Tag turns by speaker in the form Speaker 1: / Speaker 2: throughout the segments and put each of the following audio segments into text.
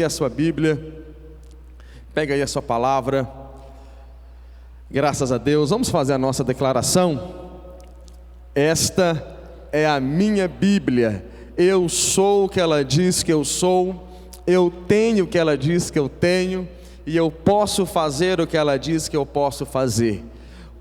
Speaker 1: A sua Bíblia, pega aí a sua palavra. Graças a Deus, vamos fazer a nossa declaração. Esta é a minha Bíblia. Eu sou o que ela diz que eu sou, eu tenho o que ela diz que eu tenho, e eu posso fazer o que ela diz que eu posso fazer.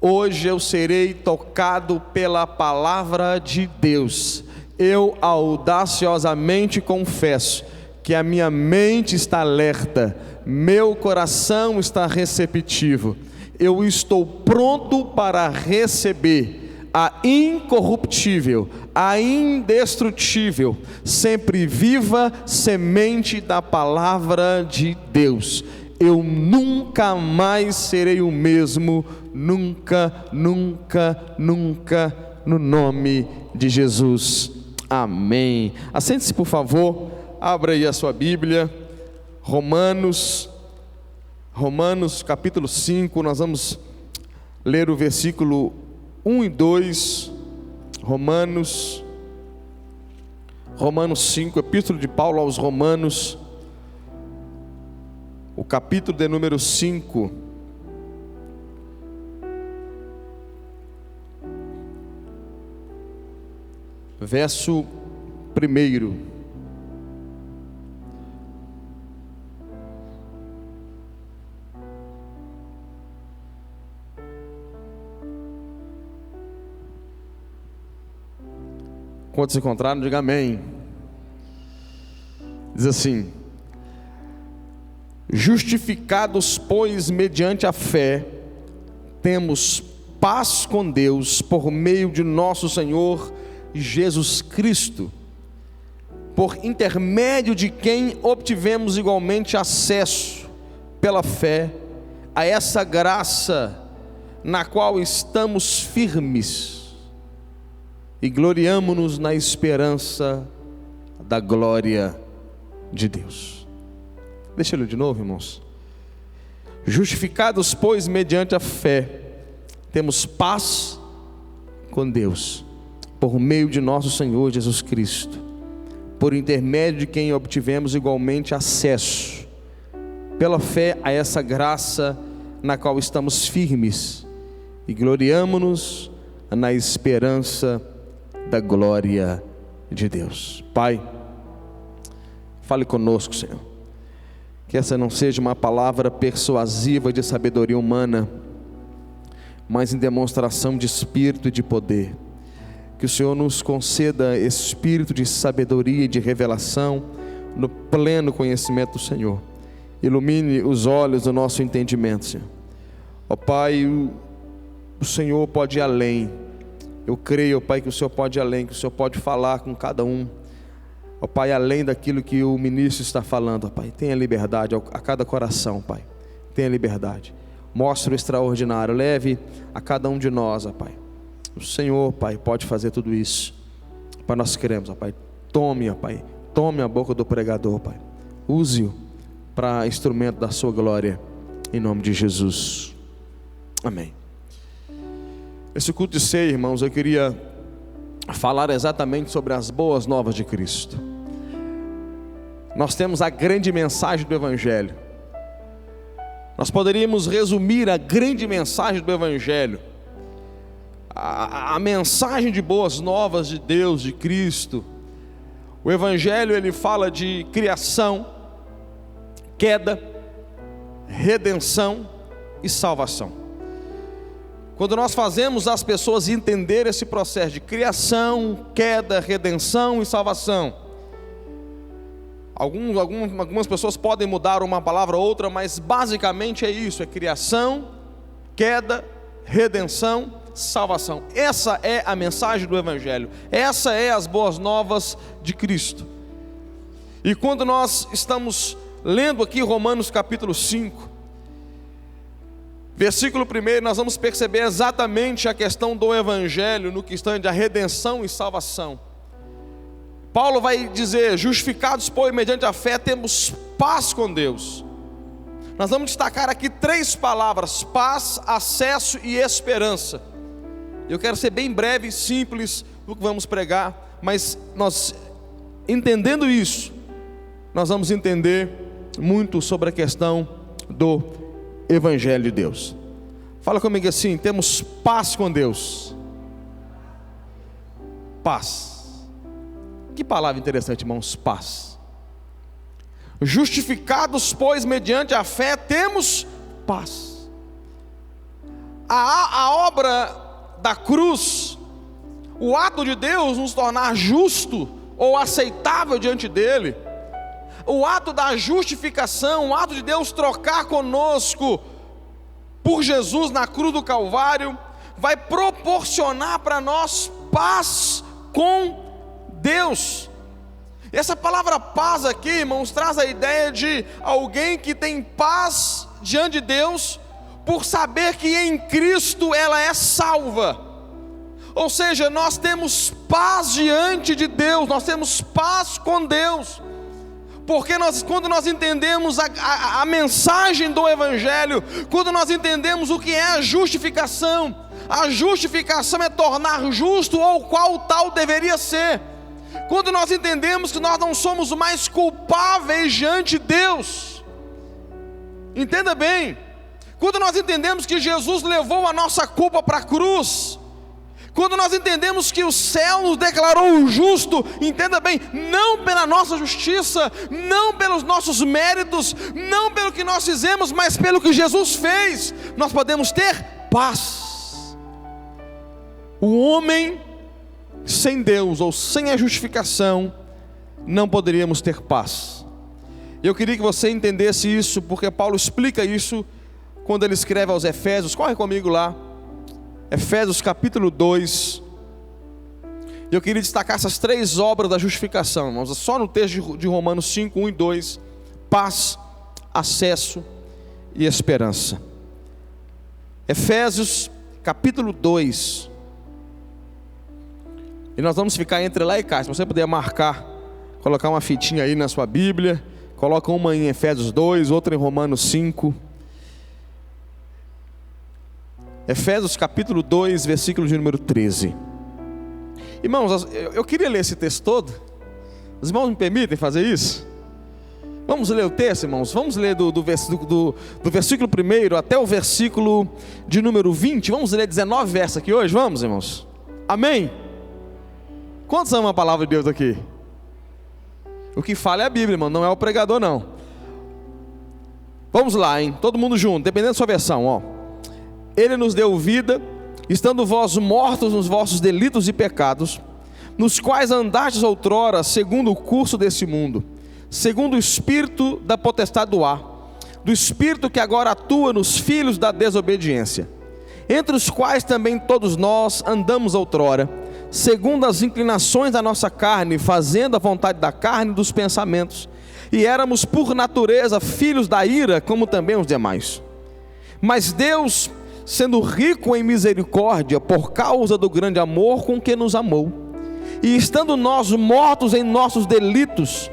Speaker 1: Hoje eu serei tocado pela palavra de Deus. Eu audaciosamente confesso que a minha mente está alerta, meu coração está receptivo, eu estou pronto para receber a incorruptível, a indestrutível, sempre viva semente da palavra de Deus. Eu nunca mais serei o mesmo, nunca, no nome de Jesus, amém. Assente-se, por favor. Abra aí a sua Bíblia, Romanos capítulo 5, nós vamos ler o versículo 1 e 2, Romanos 5, epístola de Paulo aos Romanos, o capítulo de número 5, verso 1. Quando se encontraram, diga amém. Diz assim: justificados, pois, mediante a fé, temos paz com Deus, por meio de nosso Senhor Jesus Cristo, por intermédio de quem obtivemos igualmente acesso, pela fé, a essa graça, na qual estamos firmes, e gloriamo-nos na esperança da glória de Deus. Deixa eu ler de novo, irmãos. Justificados, pois, mediante a fé, temos paz com Deus, por meio de nosso Senhor Jesus Cristo, por intermédio de quem obtivemos igualmente acesso, pela fé, a essa graça na qual estamos firmes, e gloriamo-nos na esperança da glória de Deus. Pai, fale conosco, Senhor, que essa não seja uma palavra persuasiva de sabedoria humana, mas em demonstração de espírito e de poder. Que o Senhor nos conceda espírito de sabedoria e de revelação no pleno conhecimento do Senhor. Ilumine os olhos do nosso entendimento, Senhor. Ó Pai, o Senhor pode ir além. Eu creio, Pai, que o Senhor pode ir além, que o Senhor pode falar com cada um, ó Pai, além daquilo que o ministro está falando, ó Pai. Tenha liberdade a cada coração, Pai. Tenha liberdade. Mostre o extraordinário, leve a cada um de nós, ó Pai. O Senhor, Pai, pode fazer tudo isso. Pai, nós queremos, ó Pai. Tome, ó Pai, tome a boca do pregador, Pai. Use-o para instrumento da sua glória, em nome de Jesus. Amém. Esse culto de ceia, irmãos, eu queria falar exatamente sobre as boas novas de Cristo. Nós temos a grande mensagem do Evangelho. Nós poderíamos resumir a grande mensagem do Evangelho, a mensagem de boas novas de Deus, de Cristo. O Evangelho, ele fala de criação, queda, redenção e salvação. Quando nós fazemos as pessoas entender esse processo de criação, queda, redenção e salvação, algumas pessoas podem mudar uma palavra ou outra, mas basicamente é isso: é criação, queda, redenção, salvação. Essa é a mensagem do Evangelho, essa é as boas novas de Cristo. E quando nós estamos lendo aqui Romanos capítulo 5, versículo 1, nós vamos perceber exatamente a questão do Evangelho no que tange a redenção e salvação. Paulo vai dizer: justificados, pois, mediante a fé, temos paz com Deus. Nós vamos destacar aqui 3 palavras: paz, acesso e esperança. Eu quero ser bem breve e simples no que vamos pregar, mas nós, entendendo isso, nós vamos entender muito sobre a questão do Evangelho de Deus. Fala comigo assim: temos paz com Deus. Paz. Que palavra interessante, irmãos, paz. Justificados, pois, mediante a fé, temos paz. A obra da cruz, o ato de Deus nos tornar justo ou aceitável diante dele, o ato da justificação, o ato de Deus trocar conosco por Jesus na cruz do Calvário, vai proporcionar para nós paz com Deus. Essa palavra paz aqui, irmãos, traz a ideia de alguém que tem paz diante de Deus, por saber que em Cristo ela é salva. Ou seja, nós temos paz diante de Deus, nós temos paz com Deus, porque quando nós entendemos a mensagem do Evangelho, quando nós entendemos o que é a justificação é tornar justo ou qual tal deveria ser. Quando nós entendemos que nós não somos mais culpáveis diante de Deus, entenda bem, quando nós entendemos que Jesus levou a nossa culpa para a cruz, quando nós entendemos que o céu nos declarou justo, entenda bem, não pela nossa justiça, não pelos nossos méritos, não pelo que nós fizemos, mas pelo que Jesus fez, nós podemos ter paz. O homem sem Deus ou sem a justificação, não poderíamos ter paz. Eu queria que você entendesse isso, porque Paulo explica isso quando ele escreve aos Efésios. Corre comigo lá, Efésios capítulo 2. Eu queria destacar essas três obras da justificação, irmãos, só no texto de Romanos 5, 1 e 2: paz, acesso e esperança. Efésios capítulo 2. E nós vamos ficar entre lá e cá. Se você puder marcar, colocar uma fitinha aí na sua Bíblia, coloca uma em Efésios 2, outra em Romanos 5. Efésios capítulo 2, versículo de número 13. Irmãos, eu queria ler esse texto todo. Os irmãos me permitem fazer isso? Vamos ler o texto, irmãos? Vamos ler do versículo 1 até o versículo de número 20. Vamos ler 19 versos aqui hoje, vamos, irmãos? Amém? Quantos amam a palavra de Deus aqui? O que fala é a Bíblia, irmão, não é o pregador, não. Vamos lá, hein? Todo mundo junto, dependendo da sua versão, ó. Ele nos deu vida, estando vós mortos nos vossos delitos e pecados, nos quais andastes outrora, segundo o curso desse mundo, segundo o espírito da potestade do ar, do espírito que agora atua nos filhos da desobediência, entre os quais também todos nós andamos outrora, segundo as inclinações da nossa carne, fazendo a vontade da carne e dos pensamentos, e éramos por natureza filhos da ira, como também os demais. Mas Deus, sendo rico em misericórdia, por causa do grande amor com que nos amou, e estando nós mortos em nossos delitos,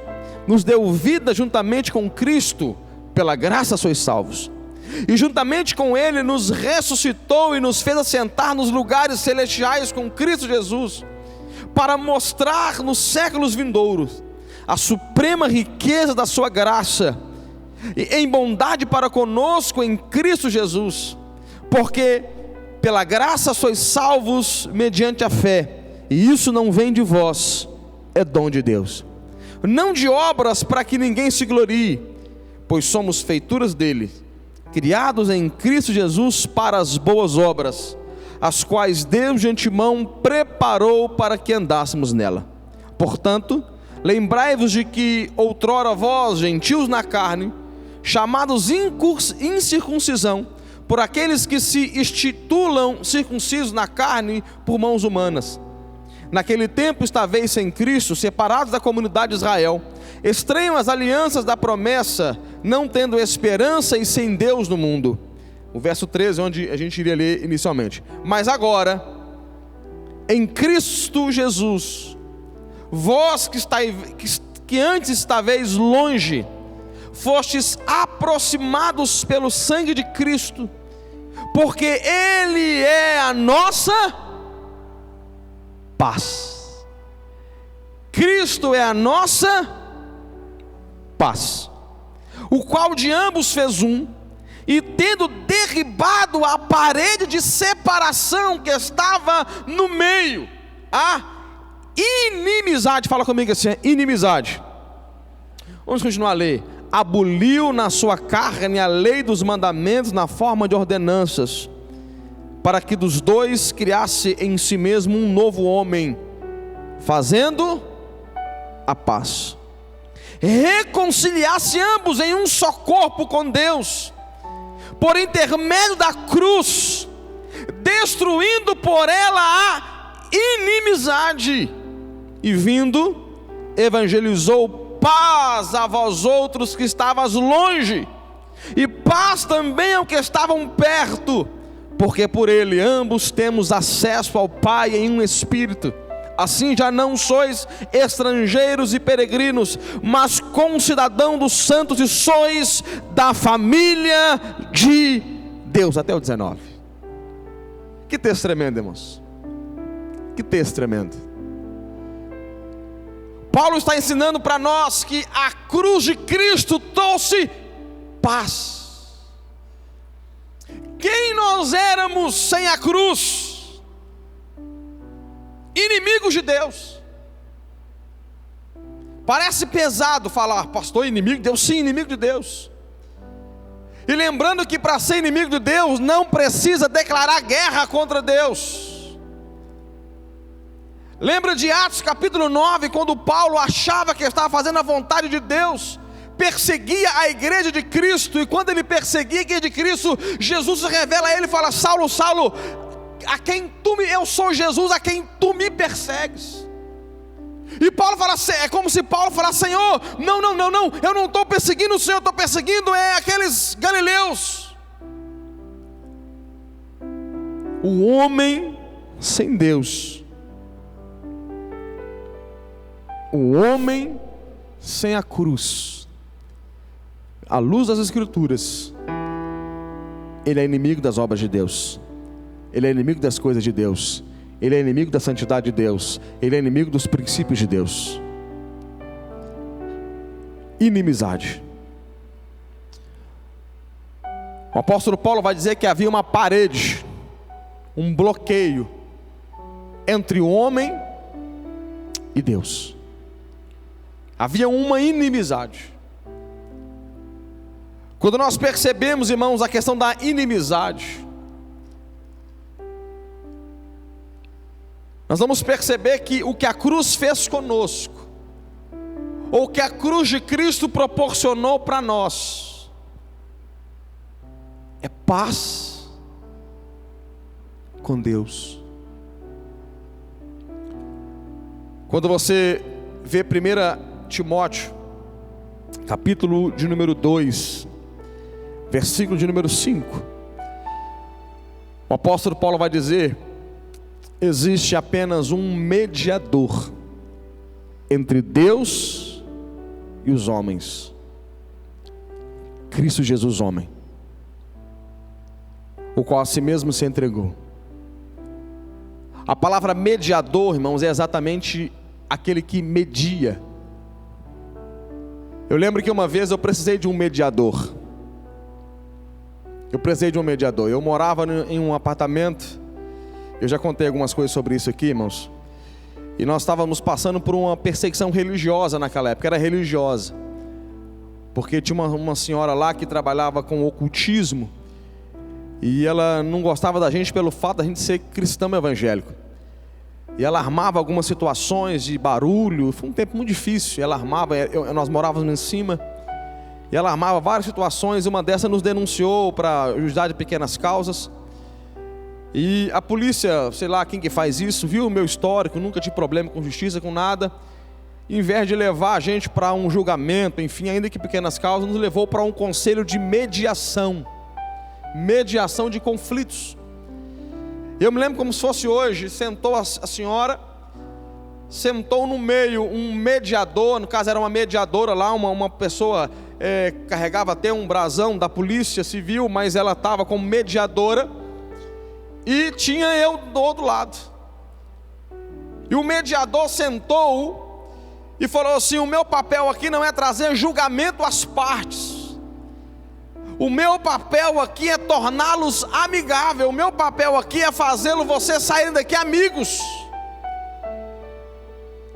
Speaker 1: nos deu vida juntamente com Cristo, pela graça sois salvos, e juntamente com Ele nos ressuscitou e nos fez assentar nos lugares celestiais com Cristo Jesus, para mostrar nos séculos vindouros a suprema riqueza da sua graça, e em bondade para conosco em Cristo Jesus, porque pela graça sois salvos mediante a fé, e isso não vem de vós, é dom de Deus, não de obras para que ninguém se glorie, pois somos feituras dele, criados em Cristo Jesus para as boas obras, as quais Deus de antemão preparou para que andássemos nela. Portanto, lembrai-vos de que outrora vós, gentios na carne, chamados incircuncisão, por aqueles que se institulam circuncisos na carne por mãos humanas, naquele tempo estáveis sem Cristo, separados da comunidade de Israel, estranhos às alianças da promessa, não tendo esperança e sem Deus no mundo. O verso 13, onde a gente iria ler inicialmente. Mas agora, em Cristo Jesus, vós que antes estáveis longe, fostes aproximados pelo sangue de Cristo, porque Ele é a nossa paz. Cristo é a nossa paz, o qual de ambos fez um, e tendo derribado a parede de separação que estava no meio, a inimizade, fala comigo assim, inimizade. Vamos continuar a ler. Aboliu na sua carne a lei dos mandamentos na forma de ordenanças, para que dos dois criasse em si mesmo um novo homem, fazendo a paz, reconciliasse ambos em um só corpo com Deus, por intermédio da cruz, destruindo por ela a inimizade, e vindo, evangelizou paz a vós outros que estavas longe, e paz também ao que estavam perto, porque por ele ambos temos acesso ao Pai em um Espírito. Assim já não sois estrangeiros e peregrinos, mas concidadãos dos santos, e sois da família de Deus. Até o 19. Que texto tremendo, irmãos. Que texto tremendo. Paulo está ensinando para nós que a cruz de Cristo trouxe paz. Quem nós éramos sem a cruz? Inimigos de Deus. Parece pesado falar, pastor, inimigo de Deus? Sim, inimigo de Deus. E lembrando que para ser inimigo de Deus, não precisa declarar guerra contra Deus. Lembra de Atos capítulo 9, quando Paulo achava que estava fazendo a vontade de Deus, perseguia a igreja de Cristo, e quando ele perseguia a igreja de Cristo, Jesus se revela a ele e fala, Saulo, Saulo, eu sou Jesus a quem tu me persegues. E Paulo fala, é como se Paulo falasse, Senhor, não, eu não estou perseguindo o Senhor, eu estou perseguindo aqueles galileus. O homem sem Deus, o homem sem a cruz, à luz das Escrituras, ele é inimigo das obras de Deus, ele é inimigo das coisas de Deus, ele é inimigo da santidade de Deus, ele é inimigo dos princípios de Deus. Inimizade. O apóstolo Paulo vai dizer que havia uma parede, um bloqueio entre o homem e Deus. Havia uma inimizade. Quando nós percebemos, irmãos, a questão da inimizade, nós vamos perceber que o que a cruz fez conosco, ou o que a cruz de Cristo proporcionou para nós, é paz com Deus. Quando você vê 1 Timóteo, capítulo de número 2, versículo de número 5, o apóstolo Paulo vai dizer, existe apenas um mediador entre Deus e os homens, Cristo Jesus homem, o qual a si mesmo se entregou. A palavra mediador, irmãos, é exatamente aquele que media. Eu lembro que uma vez eu precisei de um mediador. Eu morava em um apartamento. Eu já contei algumas coisas sobre isso aqui, irmãos. E nós estávamos passando por uma perseguição religiosa naquela época. Era religiosa, porque tinha uma senhora lá que trabalhava com ocultismo, e ela não gostava da gente pelo fato da gente ser cristão evangélico. E ela armava algumas situações de barulho. Foi um tempo muito difícil. Ela armava, nós morávamos em cima, e ela armava várias situações. Uma dessas nos denunciou para a Juizado de Pequenas Causas. E a polícia, sei lá quem que faz isso, viu o meu histórico, nunca tive problema com justiça, com nada. E, em vez de levar a gente para um julgamento, enfim, ainda que Pequenas Causas, nos levou para um conselho de mediação de conflitos. Eu me lembro como se fosse hoje. Sentou a senhora, sentou no meio um mediador, no caso era uma mediadora lá, uma pessoa carregava até um brasão da polícia civil, mas ela estava como mediadora, e tinha eu do outro lado. E o mediador sentou e falou assim, o meu papel aqui não é trazer julgamento às partes, O meu papel aqui é torná-los amigáveis. O meu papel aqui é fazê-lo você sair daqui amigos.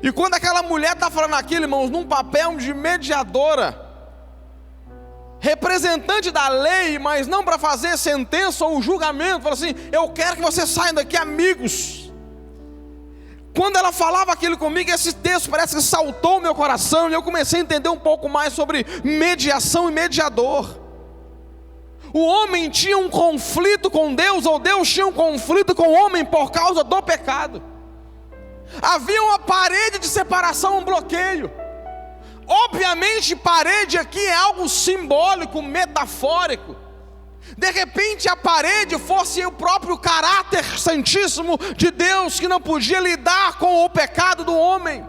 Speaker 1: E quando aquela mulher está falando aquilo, irmãos, num papel de mediadora, representante da lei, mas não para fazer sentença ou julgamento, fala assim: eu quero que você saia daqui amigos. Quando ela falava aquilo comigo, esse texto parece que saltou o meu coração, e eu comecei a entender um pouco mais sobre mediação e mediador. O homem tinha um conflito com Deus, ou Deus tinha um conflito com o homem por causa do pecado. Havia uma parede de separação, um bloqueio. Obviamente, parede aqui é algo simbólico, metafórico. De repente a parede fosse o próprio caráter santíssimo de Deus, que não podia lidar com o pecado do homem.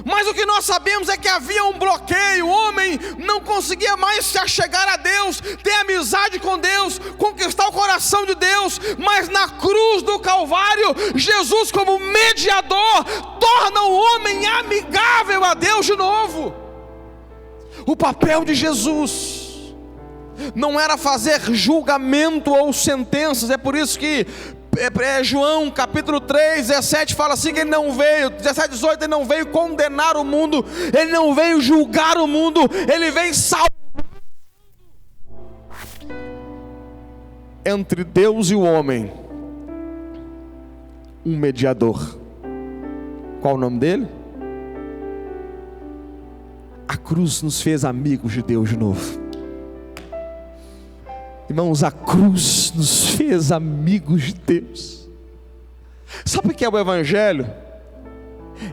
Speaker 1: Mas o que nós sabemos é que havia um bloqueio. O homem não conseguia mais se achegar a Deus, ter amizade com Deus, conquistar o coração de Deus. Mas na cruz do Calvário, Jesus, como mediador, torna o homem amigável a Deus de novo. O papel de Jesus não era fazer julgamento ou sentenças. É por isso que João capítulo 3, 17 fala assim, que ele não veio, 17, 18, ele não veio condenar o mundo, ele não veio julgar o mundo, ele veio salvar. Entre Deus e o homem, um mediador. Qual o nome dele? A cruz nos fez amigos de Deus de novo. Irmãos, a cruz nos fez amigos de Deus. Sabe o que é o Evangelho?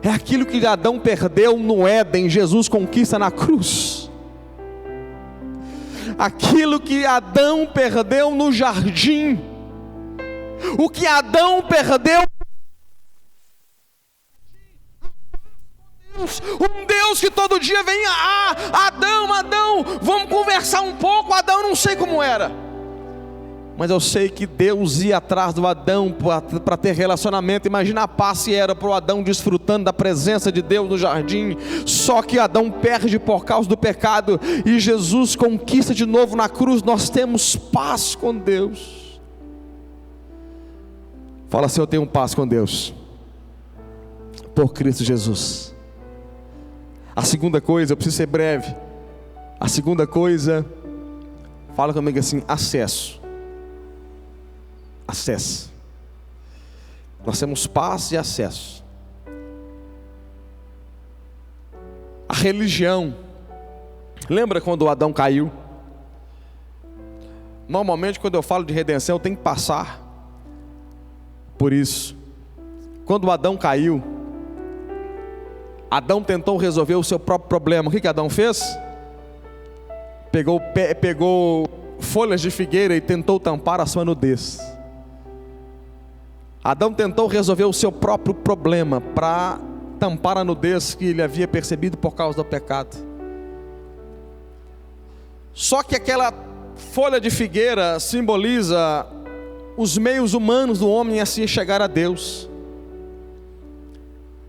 Speaker 1: É aquilo que Adão perdeu no Éden, Jesus conquista na cruz. Aquilo que Adão perdeu no jardim, o que Adão perdeu, um Deus que todo dia vem: Adão, vamos conversar um pouco. Adão, não sei como era, mas eu sei que Deus ia atrás do Adão para ter relacionamento. Imagina a paz que era para o Adão desfrutando da presença de Deus no jardim. Só que Adão perde por causa do pecado, e Jesus conquista de novo na cruz. Nós temos paz com Deus. Fala assim: eu tenho paz com Deus por Cristo Jesus. A segunda coisa, eu preciso ser breve. A segunda coisa, fala comigo assim: acesso. Acesso. Nós temos paz e acesso. A religião, lembra quando Adão caiu? Normalmente quando eu falo de redenção, eu tenho que passar por isso. Quando Adão caiu, Adão tentou resolver o seu próprio problema. O que Adão fez? Pegou folhas de figueira e tentou tampar a sua nudez. Adão tentou resolver o seu próprio problema para tampar a nudez que ele havia percebido por causa do pecado. Só que aquela folha de figueira simboliza os meios humanos do homem a se chegar a Deus.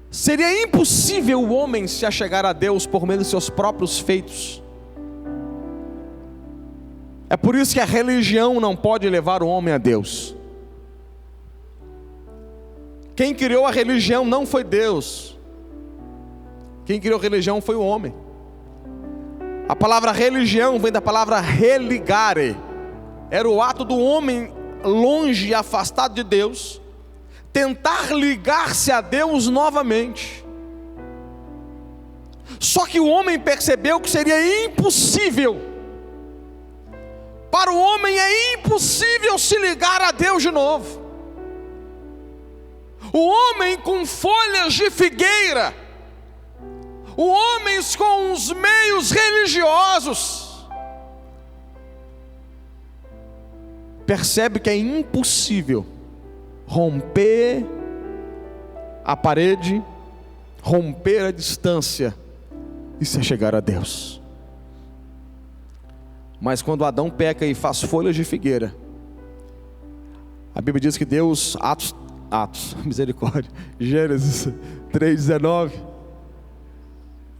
Speaker 1: Seria impossível o homem se achegar a Deus por meio de seus próprios feitos. É por isso que a religião não pode levar o homem a Deus. Quem criou a religião não foi Deus. Quem criou a religião foi o homem. A palavra religião vem da palavra religare. Era o ato do homem longe e afastado de Deus tentar ligar-se a Deus novamente. Só que o homem percebeu que seria impossível. Para o homem é impossível se ligar a Deus de novo. O homem com folhas de figueira, o homem com os meios religiosos, percebe que é impossível romper a parede, romper a distância e se chegar a Deus. Mas quando Adão peca e faz folhas de figueira, a Bíblia diz que Deus, misericórdia, Gênesis 3,19,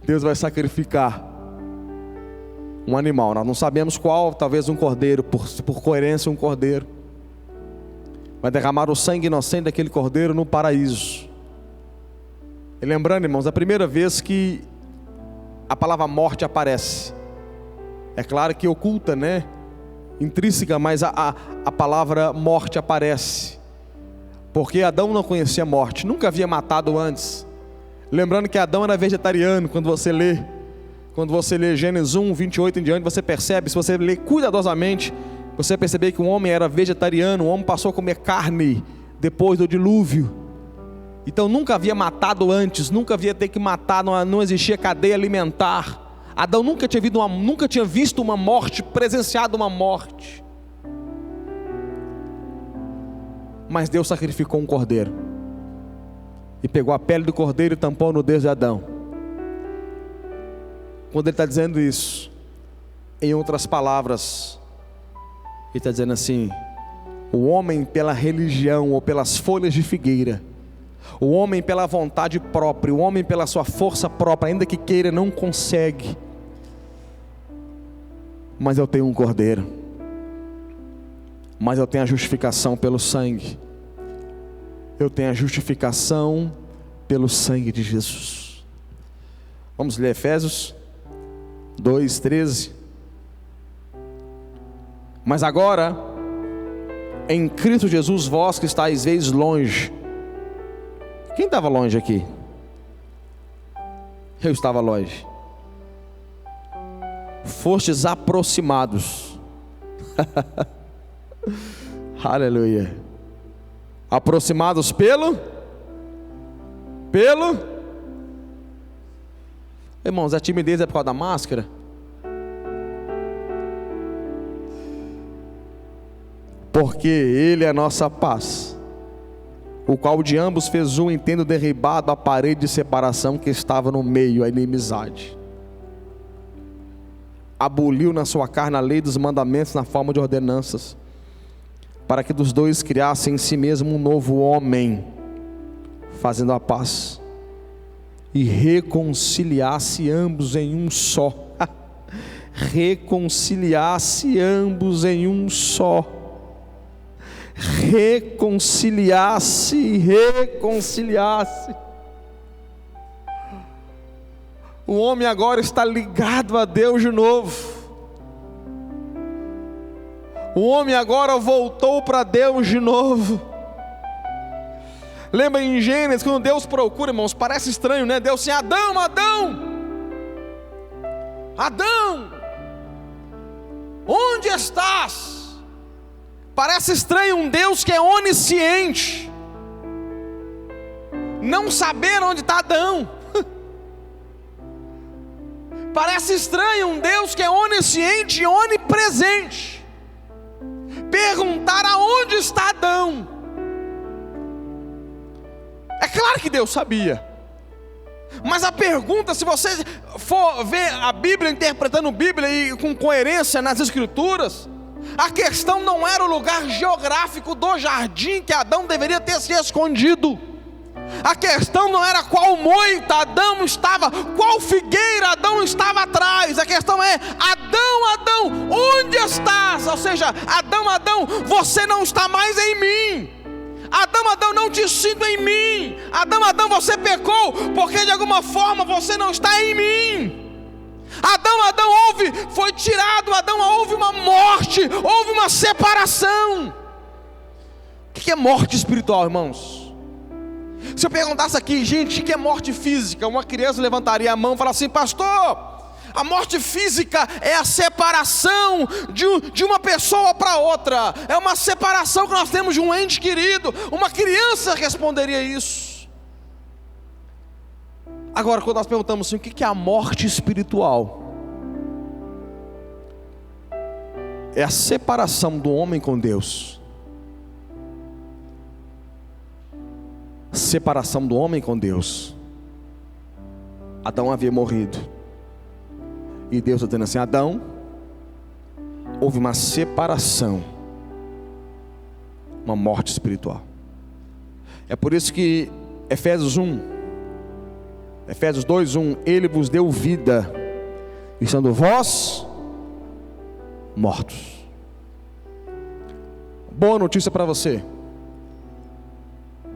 Speaker 1: Deus vai sacrificar um animal, nós não sabemos qual, talvez um cordeiro, por coerência um cordeiro, vai derramar o sangue inocente daquele cordeiro no paraíso. E lembrando, irmãos, a primeira vez que a palavra morte aparece, é claro que oculta, né, intrínseca, mas a palavra morte aparece, porque Adão não conhecia morte, nunca havia matado antes. Lembrando que Adão era vegetariano. Quando você lê Gênesis 1, 28 em diante, você percebe, se você ler cuidadosamente, você vai perceber que o homem era vegetariano, o homem passou a comer carne depois do dilúvio. Então nunca havia matado antes, nunca havia ter que matar, não existia cadeia alimentar. Adão nunca tinha visto uma morte, presenciado uma morte. Mas Deus sacrificou um cordeiro, e pegou a pele do cordeiro e tampou no nudez de Adão. Quando ele está dizendo isso, em outras palavras, ele está dizendo assim: o homem pela religião ou pelas folhas de figueira, o homem pela vontade própria, o homem pela sua força própria, ainda que queira, não consegue. Mas eu tenho um cordeiro, mas eu tenho a justificação pelo sangue. Eu tenho a justificação pelo sangue de Jesus. Vamos ler Efésios 2:13. Mas agora, em Cristo Jesus, vós que estáis vezes longe. Quem estava longe aqui? Eu estava longe. Fostes aproximados. Aleluia. Aproximados pelo irmãos, a timidez é por causa da máscara? Porque Ele é a nossa paz, o qual de ambos fez um, tendo derribado a parede de separação que estava no meio, a inimizade. Aboliu na sua carne a lei dos mandamentos na forma de ordenanças, para que dos dois criasse em si mesmo um novo homem, fazendo a paz, e reconciliasse ambos em um só. Reconciliasse ambos em um só. Reconciliasse. O homem agora está ligado a Deus de novo. O homem agora voltou para Deus de novo. Lembra em Gênesis, quando Deus procura, irmãos, parece estranho, né? Deus assim: Adão, onde estás? Parece estranho um Deus que é onisciente não saber onde está Adão. Parece estranho um Deus que é onisciente e onipresente perguntar aonde está Adão. É claro que Deus sabia, mas a pergunta, se você for ver a Bíblia, interpretando a Bíblia e com coerência nas Escrituras, a questão não era o lugar geográfico do jardim que Adão deveria ter se escondido. A questão não era qual moita Adão estava, qual figueira Adão estava atrás. A questão é: Adão, onde estás? Ou seja, Adão, você não está mais em mim. Adão, não te sinto em mim. Adão, você pecou, porque de alguma forma você não está em mim. Adão, foi tirado. Adão, houve uma morte, houve uma separação. O que é morte espiritual, irmãos? Se eu perguntasse aqui, gente, o que é morte física? Uma criança levantaria a mão e falaria assim: pastor, a morte física é a separação de uma pessoa para outra. É uma separação que nós temos de um ente querido. Uma criança responderia isso. Agora, quando nós perguntamos assim, o que é a morte espiritual? É a separação do homem com Deus. Separação do homem com Deus. Adão havia morrido, e Deus está dizendo assim: Adão, houve uma separação, uma morte espiritual. É por isso que Efésios 2:1, Ele vos deu vida, estando vós mortos. Boa notícia para você.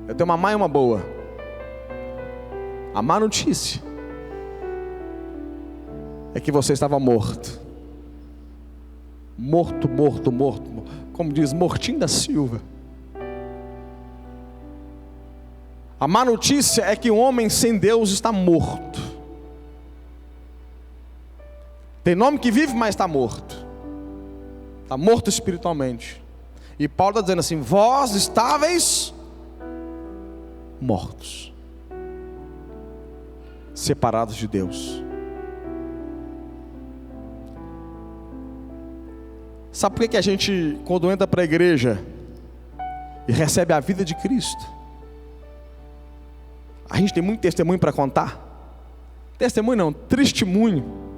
Speaker 1: Eu tenho uma má e uma boa. A má notícia é que você estava morto. Morto. Como diz, mortinho da Silva. A má notícia é que o homem sem Deus está morto. Tem nome que vive, mas está morto. Está morto espiritualmente. E Paulo está dizendo assim: vós estáveis mortos, separados de Deus. Sabe por que a gente, quando entra para a igreja e recebe a vida de Cristo, a gente tem muito testemunho para contar? Testemunho não, testemunho.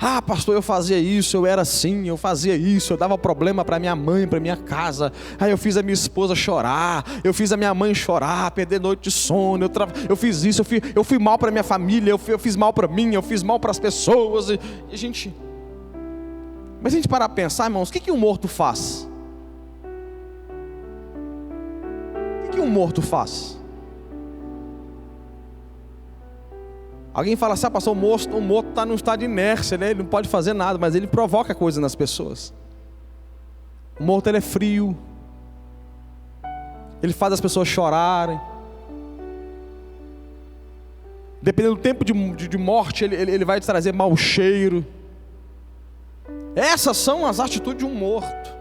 Speaker 1: Ah, pastor, eu fazia isso, eu era assim, eu fazia isso, eu dava problema para minha mãe, para minha casa. Aí eu fiz a minha esposa chorar, eu fiz a minha mãe chorar, perder noite de sono, eu fiz isso, eu fui mal para minha família, eu fiz mal para mim, eu fiz mal para as pessoas. E a gente... Mas a gente parar para pensar, irmãos, o que um morto faz? O que um morto faz? Alguém fala assim: ah, pastor, o morto está num estado de inércia, né? Ele não pode fazer nada, mas ele provoca coisa nas pessoas. O morto, ele é frio, ele faz as pessoas chorarem. Dependendo do tempo de morte, ele vai te trazer mau cheiro. Essas são as atitudes de um morto.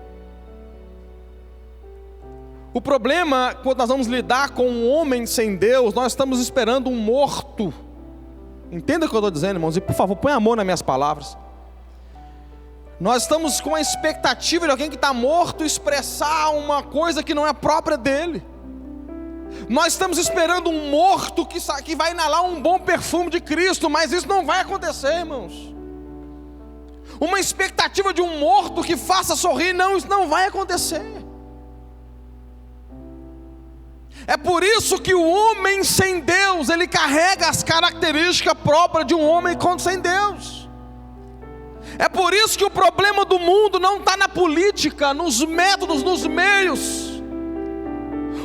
Speaker 1: O problema, quando nós vamos lidar com um homem sem Deus, nós estamos esperando um morto. Entenda o que eu estou dizendo, irmãos, e por favor, põe amor nas minhas palavras. Nós estamos com a expectativa de alguém que está morto expressar uma coisa que não é própria dele. Nós estamos esperando um morto que vai inalar um bom perfume de Cristo, mas isso não vai acontecer, irmãos. Uma expectativa de um morto que faça sorrir, não, isso não vai acontecer. É por isso que o homem sem Deus, ele carrega as características próprias de um homem sem Deus. É por isso que o problema do mundo não está na política, nos métodos, nos meios.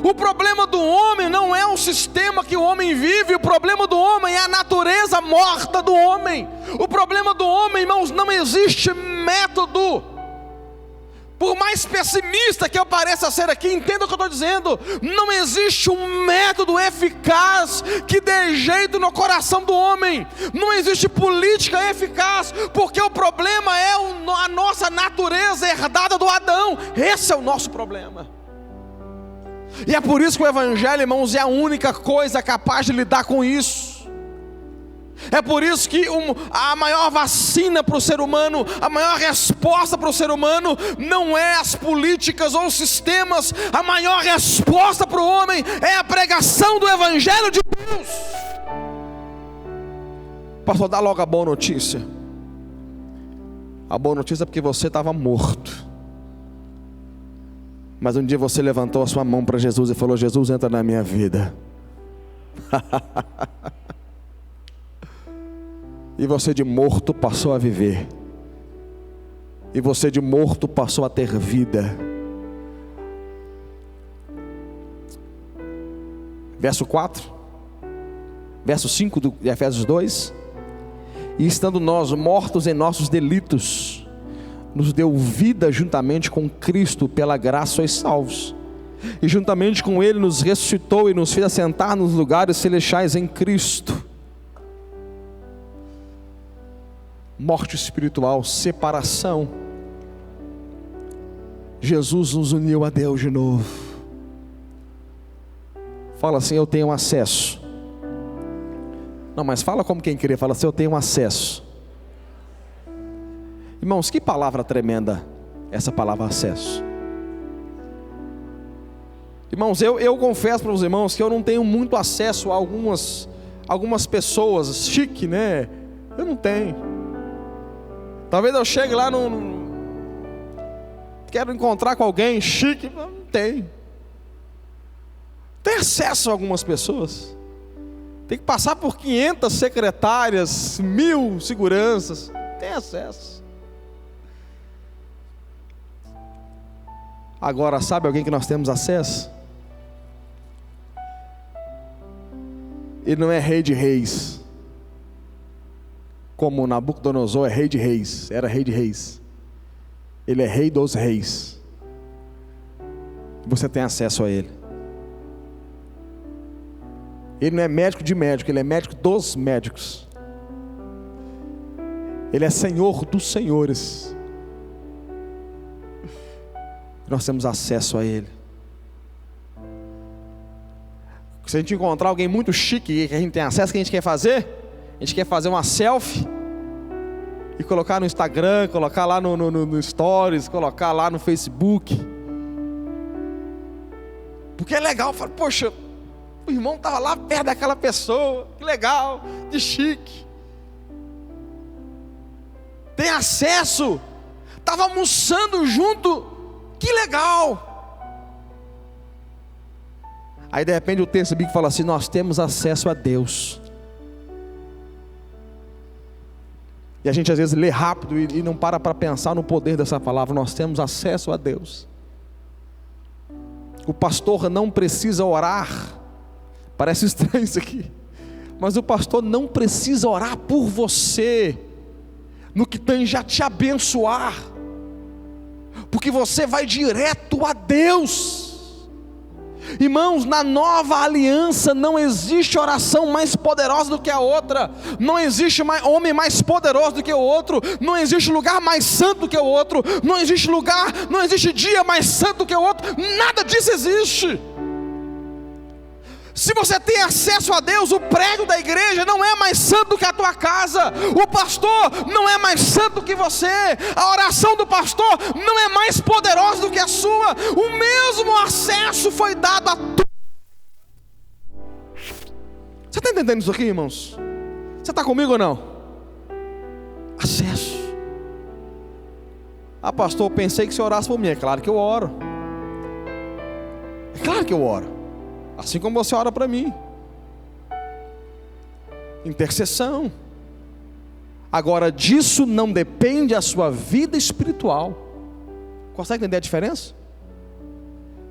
Speaker 1: O problema do homem não é o sistema que o homem vive, o problema do homem é a natureza morta do homem. O problema do homem, irmãos, não existe método. Por mais pessimista que eu pareça ser aqui, entenda o que eu estou dizendo. Não existe um método eficaz que dê jeito no coração do homem. Não existe política eficaz, porque o problema é a nossa natureza herdada do Adão. Esse é o nosso problema. E é por isso que o Evangelho, irmãos, é a única coisa capaz de lidar com isso. É por isso que a maior vacina para o ser humano, a maior resposta para o ser humano, não é as políticas ou os sistemas. A maior resposta para o homem é a pregação do Evangelho de Deus. Pastor, dá logo a boa notícia. A boa notícia é porque você estava morto, mas um dia você levantou a sua mão para Jesus e falou: Jesus, entra na minha vida. E você de morto passou a viver. E você de morto passou a ter vida. Verso 4. Verso 5 de Efésios 2. E estando nós mortos em nossos delitos, nos deu vida juntamente com Cristo, pela graça sois salvos. E juntamente com Ele nos ressuscitou e nos fez assentar nos lugares celestiais em Cristo. Morte espiritual, separação. Jesus nos uniu a Deus de novo. Fala assim: eu tenho acesso. Não, mas fala como quem crê. Fala assim: eu tenho acesso. Irmãos, que palavra tremenda essa palavra acesso. Irmãos, eu confesso para os irmãos que eu não tenho muito acesso a algumas pessoas chique, né? Eu não tenho. Talvez eu chegue lá, quero encontrar com alguém chique, não tenho. Tem acesso a algumas pessoas. Tem que passar por 500 secretárias, 1000 seguranças. Tem acesso. Agora, sabe alguém que nós temos acesso? Ele não é rei de reis, como Nabucodonosor é rei de reis, era rei de reis. Ele é rei dos reis. Você tem acesso a ele. Ele não é médico de médico, ele é médico dos médicos. Ele é Senhor dos senhores. Nós temos acesso a ele. Se a gente encontrar alguém muito chique que a gente tem acesso, o que a gente quer fazer? A gente quer fazer uma selfie e colocar no Instagram, colocar lá no Stories, colocar lá no Facebook. Porque é legal, fala, poxa, o irmão estava lá perto daquela pessoa, que legal, que chique. Tem acesso, estava almoçando junto, que legal. Aí de repente o texto bíblico fala assim: nós temos acesso a Deus. E a gente às vezes lê rápido e não para pensar no poder dessa palavra. Nós temos acesso a Deus. O pastor não precisa orar. Parece estranho isso aqui, mas o pastor não precisa orar por você no que tange a te abençoar, porque você vai direto a Deus. Irmãos, na nova aliança não existe oração mais poderosa do que a outra, não existe homem mais poderoso do que o outro, não existe lugar mais santo do que o outro, não existe dia mais santo do que o outro, nada disso existe. Se você tem acesso a Deus, o prédio da igreja não é mais santo do que a tua casa, o pastor não é mais santo do que você, a oração do pastor não é mais poderosa do que a sua, o mesmo acesso foi dado a tu. Você está entendendo isso aqui, irmãos? Você está comigo ou não? Acesso. Ah, pastor, eu pensei que você orasse por mim. É claro que eu oro. É claro que eu oro. Assim como você ora para mim. Intercessão. Agora, disso não depende a sua vida espiritual. Consegue entender a diferença?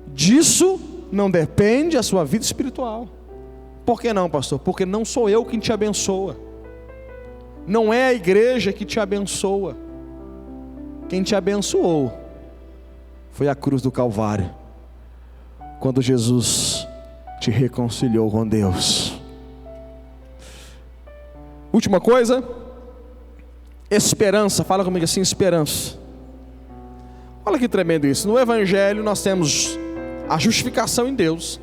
Speaker 1: Disso não depende a sua vida espiritual. Por que não, pastor? Porque não sou eu quem te abençoa. Não é a igreja que te abençoa. Quem te abençoou foi a cruz do Calvário, quando Jesus te reconciliou com Deus. Última coisa, esperança. Fala comigo assim: esperança. Olha que tremendo isso. No Evangelho nós temos a justificação em Deus.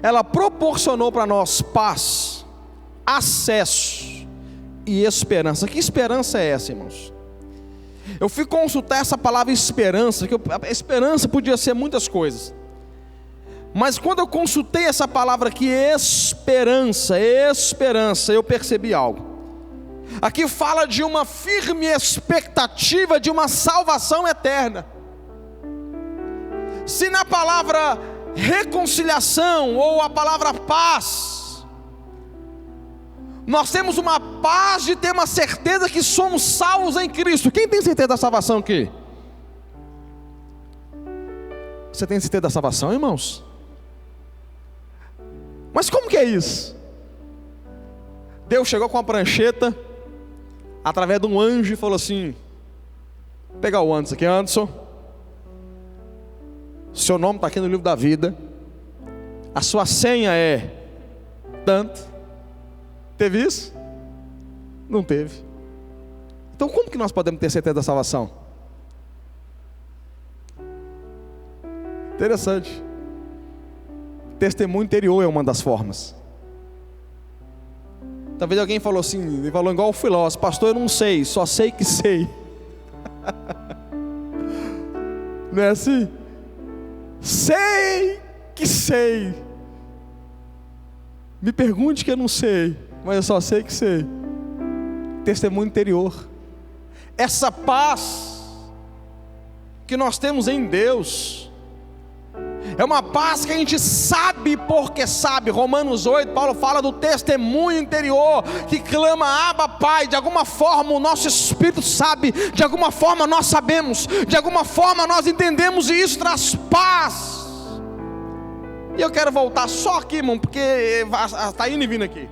Speaker 1: Ela proporcionou para nós paz, acesso e esperança. Que esperança é essa, irmãos? Eu fui consultar essa palavra esperança, que a esperança podia ser muitas coisas, mas quando eu consultei essa palavra aqui, esperança, eu percebi algo. Aqui fala de uma firme expectativa de uma salvação eterna. Se na palavra reconciliação ou a palavra paz, nós temos uma paz de ter uma certeza que somos salvos em Cristo. Quem tem certeza da salvação aqui? Você tem certeza da salvação, irmãos? Mas como que é isso? Deus chegou com a prancheta, através de um anjo, e falou assim: vou pegar o Anderson aqui, Anderson, seu nome está aqui no livro da vida, a sua senha é tanto. Teve isso? Não teve. Então como que nós podemos ter certeza da salvação? Interessante. Testemunho interior é uma das formas. Talvez alguém falou assim, ele falou igual o filósofo: pastor, eu não sei, só sei que sei. Não é assim? Sei que sei. Me pergunte que eu não sei, mas eu só sei que sei. Testemunho interior. Essa paz que nós temos em Deus, É uma paz que a gente sabe porque sabe. Romanos 8, Paulo fala do testemunho interior que clama: Abba, Pai. De alguma forma o nosso espírito sabe, de alguma forma nós sabemos, de alguma forma nós entendemos, e isso traz paz. E eu quero voltar só aqui, irmão, porque está indo e vindo aqui.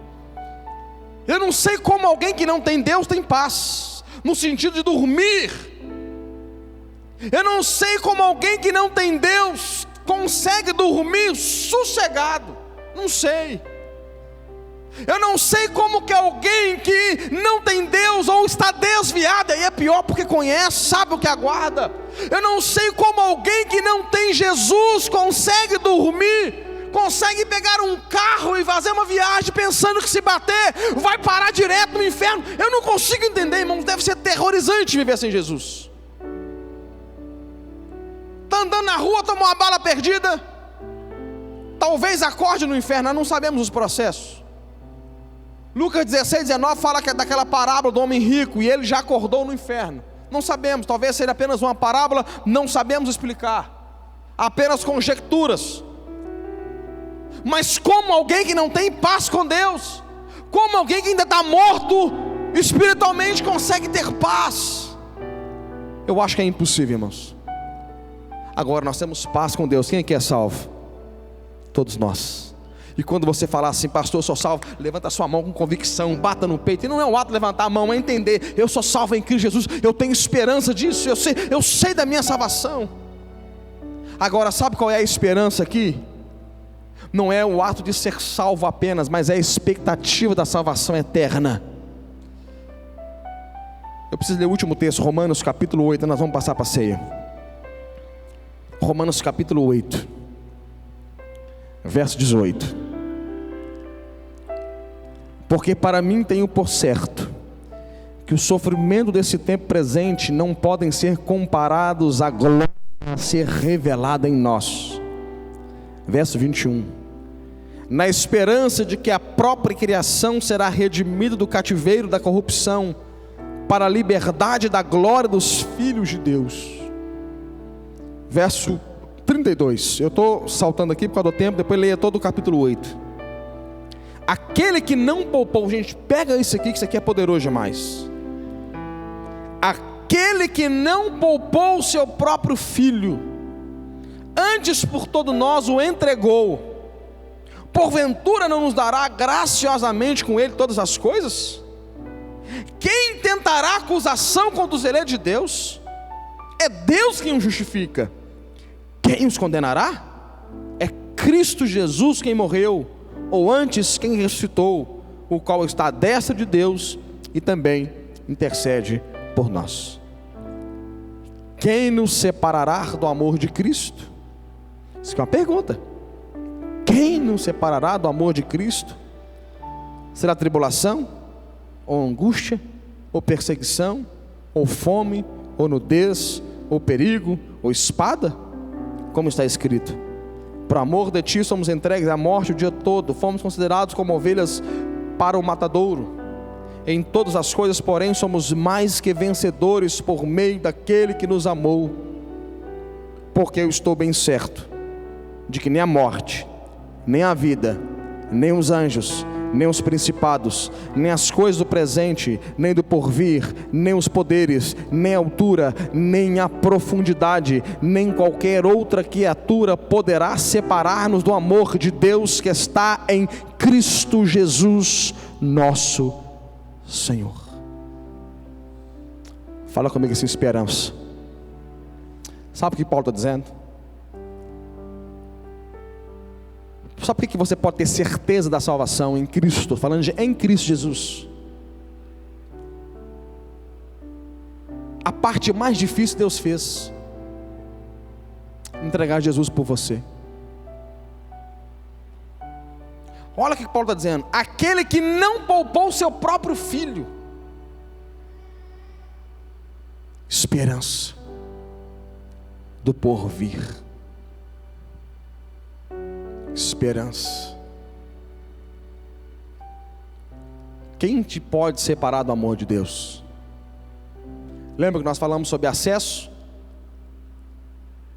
Speaker 1: Eu não sei como alguém que não tem Deus tem paz, no sentido de dormir. Eu não sei como alguém que não tem Deus consegue dormir sossegado. Não sei. Eu não sei como que alguém que não tem Deus ou está desviado, aí é pior porque conhece, sabe o que aguarda. Eu não sei como alguém que não tem Jesus consegue dormir, consegue pegar um carro e fazer uma viagem pensando que se bater vai parar direto no inferno. Eu não consigo entender, irmãos. Deve ser terrorizante viver sem Jesus. Está andando na rua, tomou uma bala perdida, talvez acorde no inferno. Nós não sabemos os processos. Lucas 16, 19 fala que é daquela parábola do homem rico, e ele já acordou no inferno. Não sabemos, talvez seja apenas uma parábola, não sabemos explicar, apenas conjecturas. Mas como alguém que não tem paz com Deus, como alguém que ainda está morto espiritualmente, consegue ter paz? Eu acho que é impossível, irmãos. Agora nós temos paz com Deus. Quem aqui é salvo? Todos nós. E quando você falar assim: pastor, eu sou salvo, levanta a sua mão com convicção, bata no peito. E não é um ato levantar a mão, é entender: eu sou salvo em Cristo Jesus, eu tenho esperança disso, eu sei da minha salvação. Agora, sabe qual é a esperança aqui? Não é o ato de ser salvo apenas, mas é a expectativa da salvação eterna. Eu preciso ler o último texto, Romanos capítulo 8, nós vamos passar para a ceia. Romanos capítulo 8, verso 18. Porque para mim tenho por certo que o sofrimento desse tempo presente não podem ser comparados à glória a ser revelada em nós. Verso 21. Na esperança de que a própria criação será redimida do cativeiro da corrupção para a liberdade da glória dos filhos de Deus. Verso 32. Eu estou saltando aqui por causa do tempo, depois leia todo o capítulo 8. Aquele que não poupou, gente, pega isso aqui, que isso aqui é poderoso demais. Aquele que não poupou o seu próprio filho, antes por todo nós o entregou, porventura não nos dará graciosamente com ele todas as coisas? Quem tentará acusação contra os eleitos de Deus? É Deus quem os justifica. Quem os condenará? É Cristo Jesus quem morreu, ou antes quem ressuscitou, o qual está à destra de Deus e também intercede por nós. Quem nos separará do amor de Cristo? Isso é uma pergunta. Quem nos separará do amor de Cristo? Será tribulação, ou angústia, ou perseguição, ou fome, ou nudez, ou perigo, ou espada? Como está escrito: por amor de ti somos entregues à morte o dia todo, fomos considerados como ovelhas para o matadouro. Em todas as coisas, porém, somos mais que vencedores por meio daquele que nos amou. Porque eu estou bem certo de que nem a morte, nem a vida, nem os anjos, nem os principados, nem as coisas do presente, nem do porvir, nem os poderes, nem a altura, nem a profundidade, nem qualquer outra criatura poderá separar-nos do amor de Deus que está em Cristo Jesus, nosso Senhor. Fala comigo essa esperança. Sabe o que Paulo está dizendo? Sabe por que você pode ter certeza da salvação em Cristo? Falando de em Cristo Jesus. A parte mais difícil Deus fez: entregar Jesus por você. Olha o que Paulo está dizendo: aquele que não poupou o seu próprio filho. Esperança do porvir. Esperança. Quem te pode separar do amor de Deus? Lembra que nós falamos sobre acesso?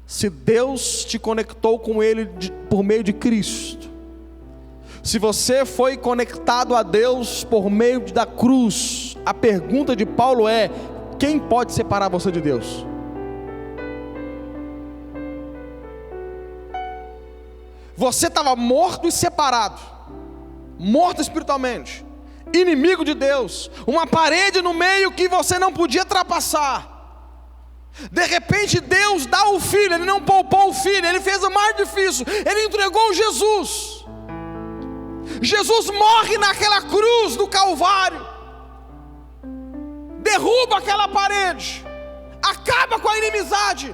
Speaker 1: Se Deus te conectou com Ele por meio de Cristo, se você foi conectado a Deus por meio da cruz, a pergunta de Paulo é: quem pode separar você de Deus? Você estava morto e separado, morto espiritualmente, inimigo de Deus, uma parede no meio que você não podia ultrapassar. De repente Deus dá o Filho, Ele não poupou o Filho, Ele fez o mais difícil, Ele entregou Jesus. Jesus morre naquela cruz do Calvário, derruba aquela parede, acaba com a inimizade,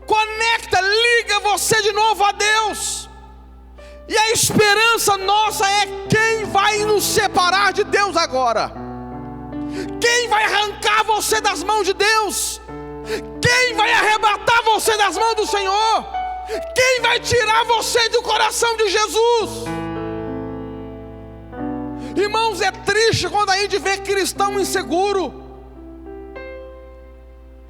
Speaker 1: conecta, liga você de novo a Deus. E a esperança nossa é: quem vai nos separar de Deus agora? Quem vai arrancar você das mãos de Deus? Quem vai arrebatar você das mãos do Senhor? Quem vai tirar você do coração de Jesus? Irmãos, é triste quando a gente vê cristão inseguro,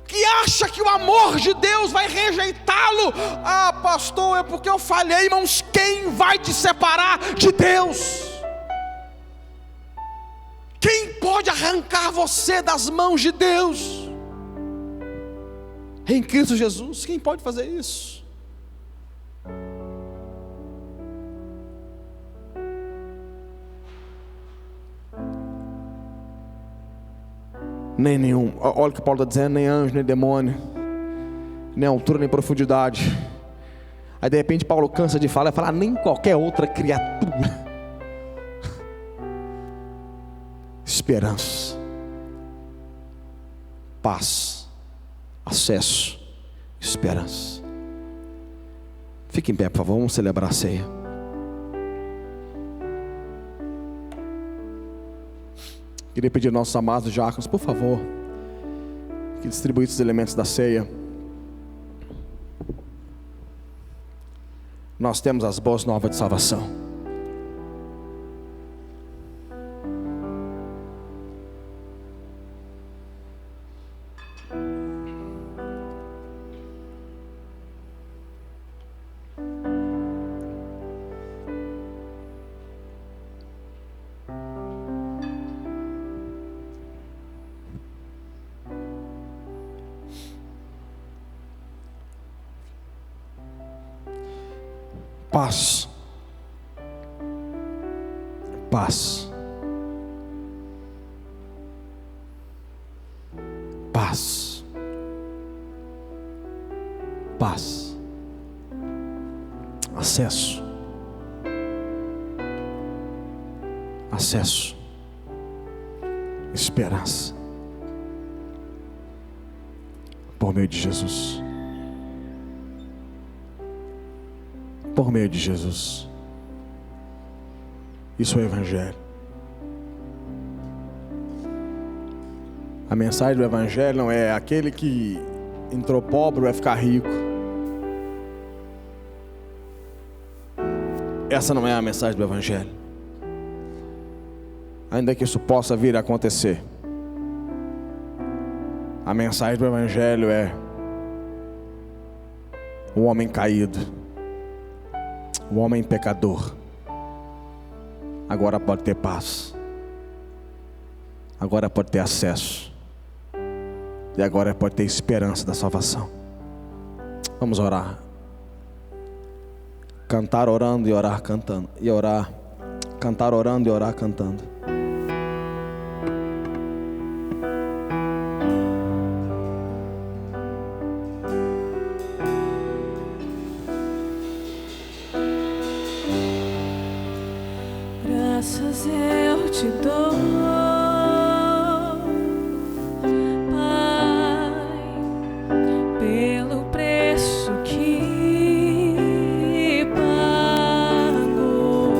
Speaker 1: que acha que o amor de Deus vai rejeitá-lo. Ah, pastor, é porque eu falhei. Irmãos, quem vai te separar de Deus? Quem pode arrancar você das mãos de Deus? Em Cristo Jesus, quem pode fazer isso? Nem nenhum, olha o que Paulo está dizendo: nem anjo, nem demônio, nem altura, nem profundidade. Aí de repente Paulo cansa de falar e fala: nem qualquer outra criatura. Esperança, paz, acesso, esperança. Fique em pé, por favor, vamos celebrar a ceia. Queria pedir aos nossos amados diáconos, por favor, que distribuíssem os elementos da ceia. Nós temos as boas novas de salvação. Paz, paz, paz, paz, acesso, acesso, esperança, por meio de Jesus. Por meio de Jesus. Isso é o Evangelho. A mensagem do Evangelho não é: aquele que entrou pobre vai ficar rico. Essa não é a mensagem do Evangelho, ainda que isso possa vir a acontecer. A mensagem do Evangelho é: o homem caído, o homem pecador, agora pode ter paz, agora pode ter acesso, e agora pode ter esperança da salvação. Vamos orar. Cantar orando e orar cantando. E orar. Cantar orando e orar cantando.
Speaker 2: Graças eu te dou, Pai, pelo preço que pagou,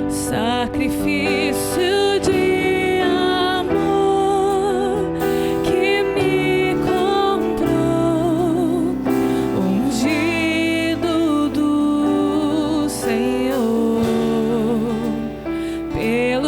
Speaker 2: sacrifício de amor que me comprou, ungido do Senhor. Pelo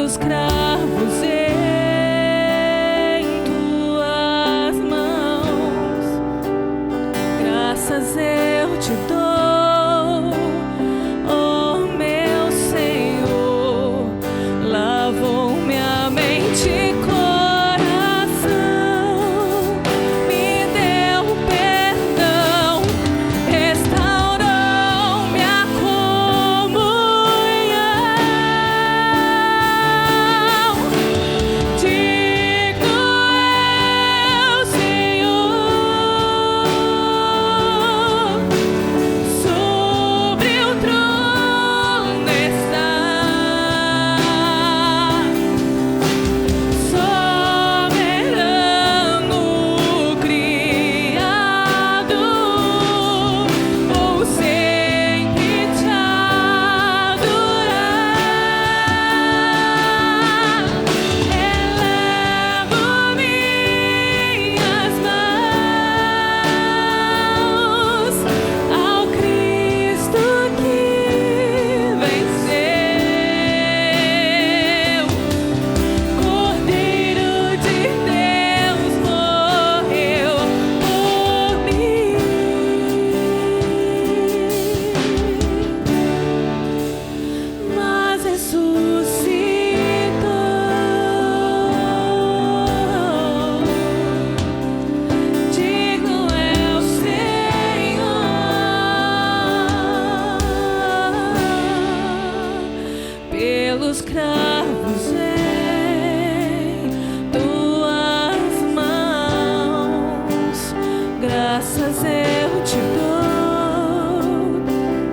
Speaker 2: graças eu te dou,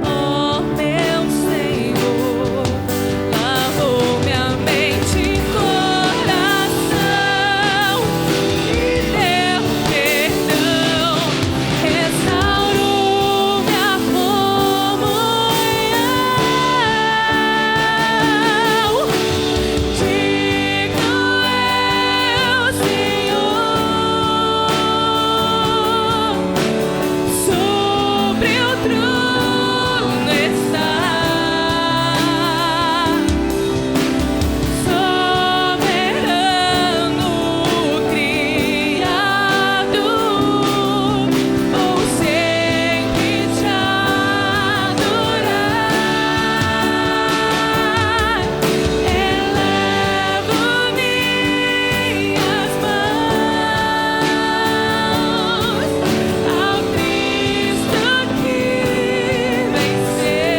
Speaker 2: ó meu Senhor. Lavou minha mente e coração, me deu perdão, restaurou minha comunhão. Digno é o Senhor, sobre o trono está, soberano Criador, vou sempre te adorar. Elevo minhas mãos ao Cristo que venceu,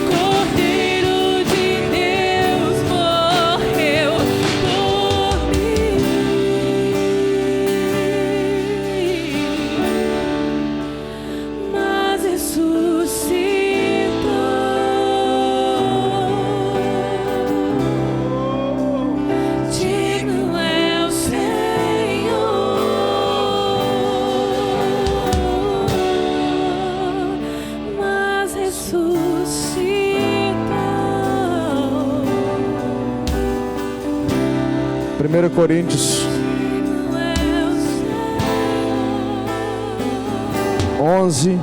Speaker 2: Cordeiro de Deus morreu por mim, mas ressuscitou. Digno é o Senhor, mas ressuscitou.
Speaker 1: 1 Coríntios
Speaker 2: Digno é o Senhor.
Speaker 1: 11,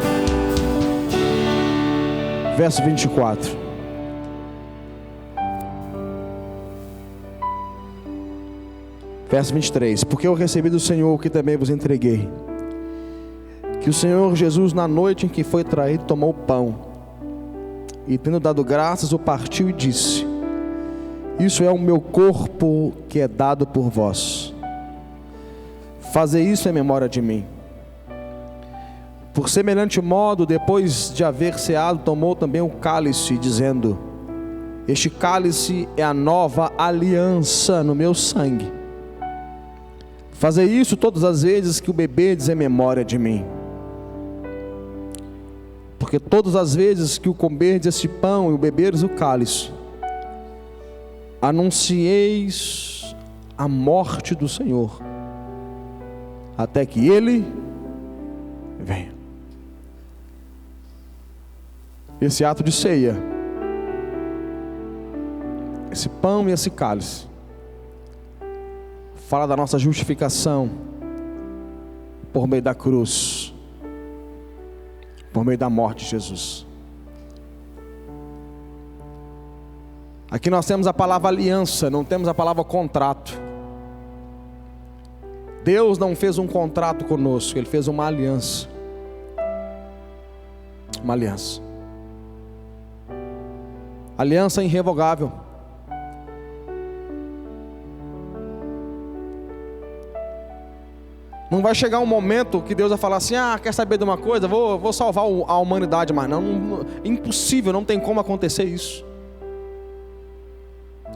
Speaker 1: verso 24. Verso 23. Porque eu recebi do Senhor o que também vos entreguei, que o Senhor Jesus, na noite em que foi traído, tomou o pão, e tendo dado graças, o partiu e disse: isso é o meu corpo que é dado por vós. Fazei isso em memória de mim. Por semelhante modo, depois de haver ceado, tomou também o cálice, dizendo: este cálice é a nova aliança no meu sangue. Fazei isso todas as vezes que o beberdes em memória de mim. Porque todas as vezes que o comerdes esse pão e o beberdes o cálice, anuncieis a morte do Senhor, até que Ele venha. Esse ato de ceia, esse pão e esse cálice, fala da nossa justificação por meio da cruz, por meio da morte de Jesus. Aqui nós temos a palavra aliança, não temos a palavra contrato. Deus não fez um contrato conosco, Ele fez uma aliança. Uma aliança. Aliança irrevogável. Não vai chegar um momento que Deus vai falar assim: quer saber de uma coisa? Vou salvar a humanidade, mas não, impossível, não tem como acontecer isso.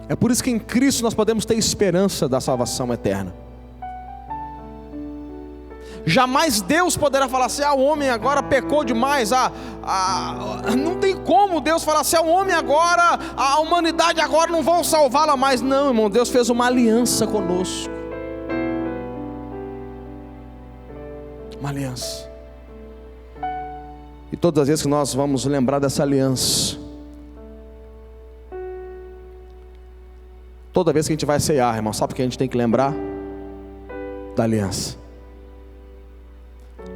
Speaker 1: É por isso que em Cristo nós podemos ter esperança da salvação eterna. Jamais Deus poderá falar assim: o homem agora pecou demais, não tem como Deus falar assim: o homem agora, a humanidade agora não vão salvá-la mais. Não, irmão, Deus fez uma aliança conosco. Uma aliança. E todas as vezes que nós vamos lembrar dessa aliança, toda vez que a gente vai ceiar, irmão, sabe o que a gente tem que lembrar? Da aliança.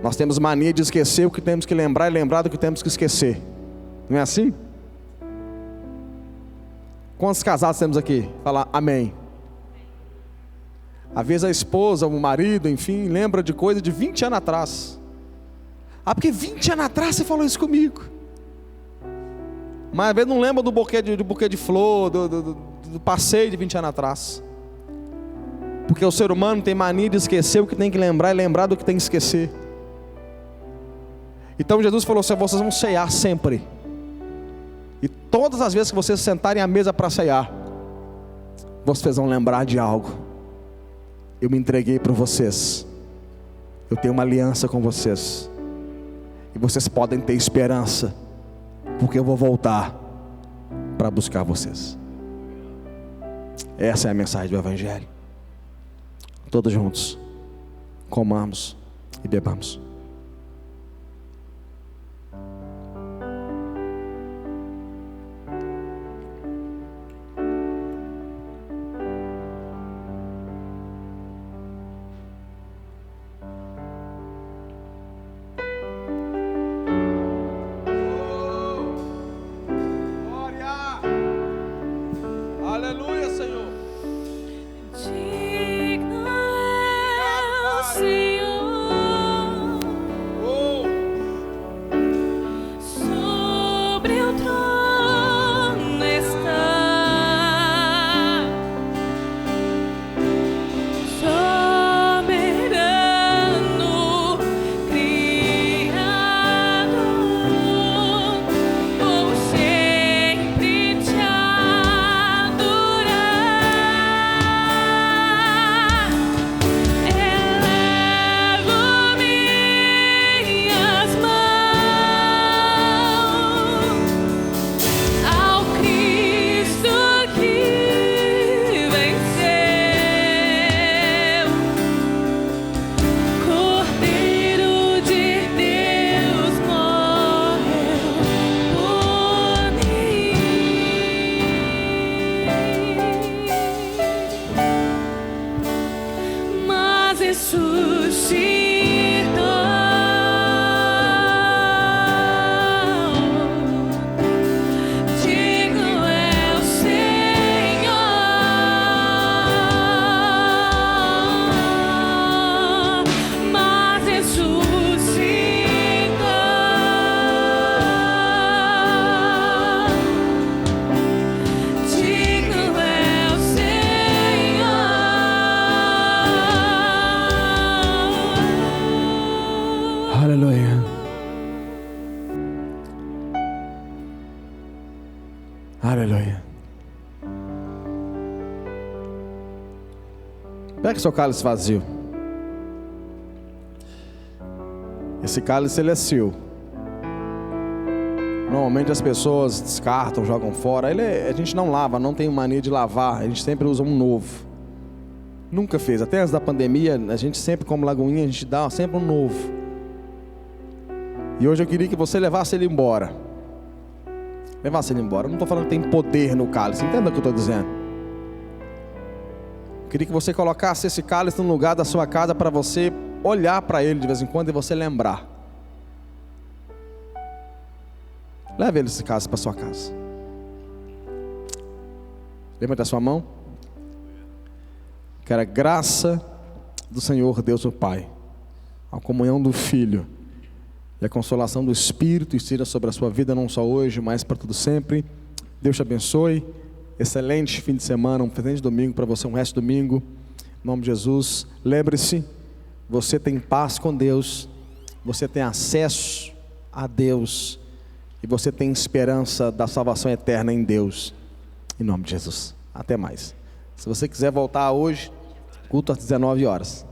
Speaker 1: Nós temos mania de esquecer o que temos que lembrar e lembrar do que temos que esquecer. Não é assim? Quantos casados temos aqui? Fala amém. Às vezes a esposa, o marido, enfim, lembra de coisa de 20 anos atrás. Porque 20 anos atrás você falou isso comigo. Mas às vezes não lembra do buquê de flor, do passeio de 20 anos atrás. Porque o ser humano tem mania de esquecer o que tem que lembrar e lembrar do que tem que esquecer. Então Jesus falou assim: vocês vão ceiar sempre. E todas as vezes que vocês sentarem à mesa para ceiar, vocês vão lembrar de algo. eu me entreguei para vocês. Eu tenho uma aliança com vocês. E vocês podem ter esperança, porque eu vou voltar para buscar vocês. Essa é a mensagem do Evangelho. Todos juntos, comamos e bebamos. Aleluia, Senhor.
Speaker 2: Digno é o Senhor, sobre o trono está, soberano Criador, vou sempre te adorar. Elevo minhas mãos ao Cristo que venceu, Cordeiro de Deus morreu por mim, mas ressuscitou. Digno é o Senhor, mas ressuscitou. Digno é o Senhor.
Speaker 1: Aleluia. Aleluia. Pega seu cálice vazio. Esse cálice, ele é seu. Normalmente as pessoas descartam, jogam fora. A gente não lava, não tem mania de lavar. A gente sempre usa um novo. Nunca fez. Até antes da pandemia, a gente sempre, como Lagoinha, a gente dá sempre um novo. E hoje eu queria que você levasse ele embora. Levasse ele embora. Eu não estou falando que tem poder no cálice. Entenda o que eu estou dizendo. Eu queria que você colocasse esse cálice no lugar da sua casa para você olhar para ele de vez em quando e você lembrar. Leve esse cálice para sua casa. Levante a sua mão. Que a graça do Senhor Deus o Pai, a comunhão do Filho e a consolação do Espírito esteja sobre a sua vida, não só hoje, mas para tudo sempre. Deus te abençoe. Excelente fim de semana, um excelente domingo para você, um resto de domingo. Em nome de Jesus. Lembre-se, você tem paz com Deus, você tem acesso a Deus e você tem esperança da salvação eterna em Deus. Em nome de Jesus. Até mais. Se você quiser voltar hoje, culto às 19 horas.